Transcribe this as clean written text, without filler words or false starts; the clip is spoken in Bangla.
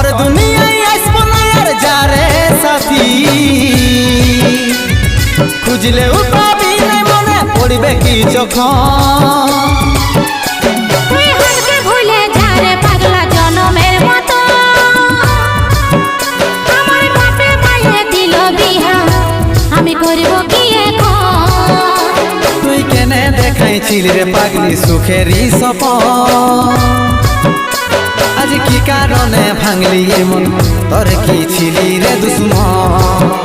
পর দুনিয়ায় আসবো না আর যারে সাথী খুঁজলেও পাবি না মনে পড়বে কি যখন তুই হালকে ভুলে যা রে পাগলা জনমের মতো আমার বাপে মায়ে দিল বিহা আমি করব কি এখন তুই কেনে দেখাইছিলি রে পাগলি সুখেরই সপন আজ কি কারণে ভাঙলি এমন তোর কি ছিলি রে দুশ্মন